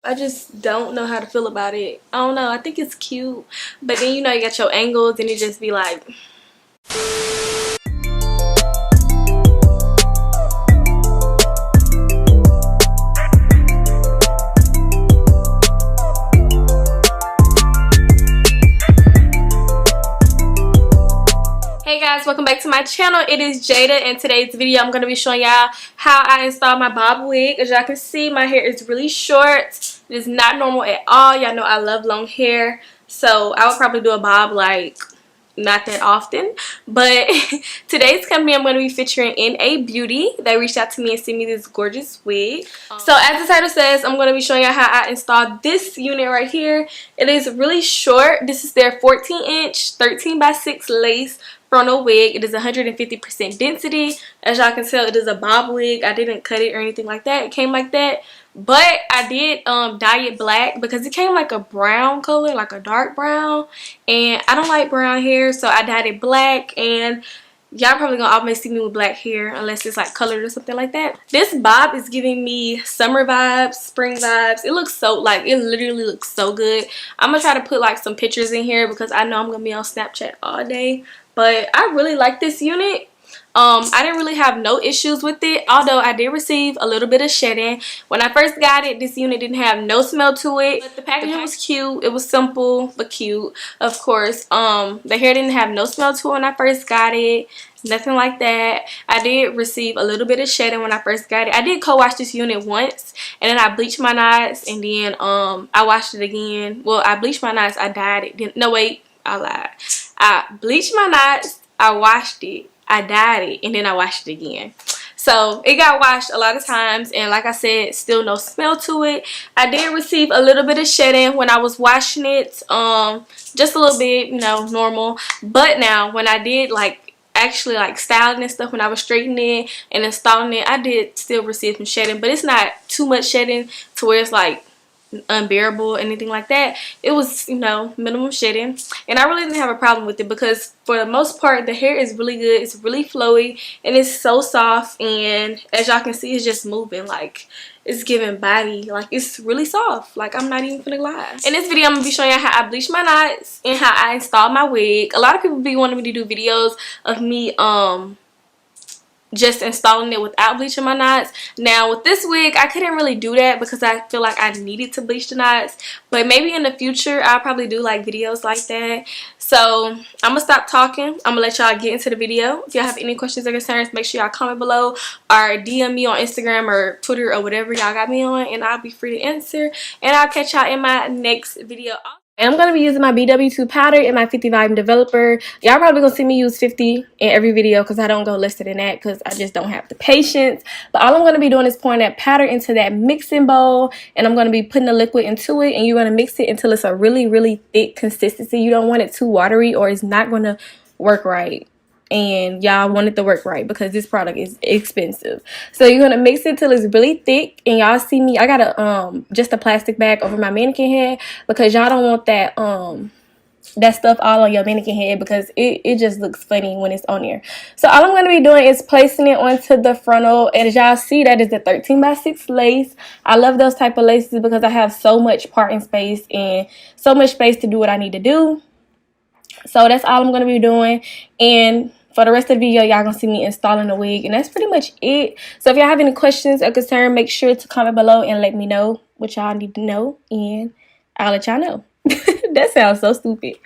I just don't know how to feel about it. I don't know. I think it's cute. But then, you know, you got your angles and it just be like... Hey guys, welcome back to my channel. It is Jada, and today's video I'm going to be showing y'all how I installed my bob wig. As y'all can see, my hair is really short. It is not normal at all. Y'all know I love long hair, so I would probably do a bob like not that often. But today's company I'm going to be featuring NaBeauty. They reached out to me and sent me this gorgeous wig. So as the title says, I'm going to be showing you how I installed this unit right here. It is really short. This is their 14-inch 13x6 lace frontal wig. It is 150% density. As y'all can tell, it is a bob wig. I didn't cut it or anything like that. It came like that. But I did dye it black because it came like a brown color, like a dark brown. And I don't like brown hair, so I dyed it black. And y'all probably gonna always see me with black hair unless it's like colored or something like that. This bob is giving me summer vibes, spring vibes. It looks so, like, it literally looks so good. I'm gonna try to put like some pictures in here because I know I'm gonna be on Snapchat all day. But I really like this unit. I didn't really have no issues with it, although I did receive a little bit of shedding. When I first got it, this unit didn't have no smell to it, but the packaging was cute. It was simple but cute, of course. The hair didn't have no smell to it when I first got it, nothing like that. I did receive a little bit of shedding when I first got it. I did co-wash this unit once, and then I bleached my knots, and then I washed it again. Well, I bleached my knots, I dyed it. No, wait, I lied. I bleached my knots, I washed it, I dyed it, and then I washed it again. So it got washed a lot of times, and like I said, still no smell to it. I did receive a little bit of shedding when I was washing it, just a little bit, you know, normal. But now when I did like actually like styling and stuff, when I was straightening it and installing it, I did still receive some shedding, but it's not too much shedding to where it's like unbearable, anything like that. It was, you know, minimum shedding, and I really didn't have a problem with it because for the most part the hair is really good. It's really flowy and it's so soft, and as y'all can see, it's just moving, like it's giving body, like it's really soft. Like, I'm not even gonna lie. In this video I'm gonna be showing you how I bleach my knots and how I installed my wig. A lot of people be wanting me to do videos of me just installing it without bleaching my knots. Now with this wig I couldn't really do that because I feel like I needed to bleach the knots, but maybe in the future I'll probably do like videos like that. So I'm gonna stop talking. I'm gonna let y'all get into the video. If y'all have any questions or concerns, make sure y'all comment below or DM me on Instagram or Twitter or whatever y'all got me on, and I'll be free to answer, and I'll catch y'all in my next video. And I'm going to be using my BW2 powder and my 50 volume developer. Y'all probably going to see me use 50 in every video because I don't go less than that because I just don't have the patience. But all I'm going to be doing is pouring that powder into that mixing bowl, and I'm going to be putting the liquid into it, and you're going to mix it until it's a really, really thick consistency. You don't want it too watery or it's not going to work right. And y'all want it to work right because this product is expensive. So you're gonna mix it till it's really thick, and y'all see me, I got a just a plastic bag over my mannequin head because y'all don't want that that stuff all on your mannequin head because it just looks funny when it's on there. So all I'm going to be doing is placing it onto the frontal, and as y'all see, that is the 13x6 lace. I love those type of laces because I have so much parting space and so much space to do what I need to do. So that's all I'm going to be doing, and for the rest of the video, y'all gonna see me installing the wig, and that's pretty much it. So if y'all have any questions or concern, make sure to comment below and let me know what y'all need to know, and I'll let y'all know. That sounds so stupid.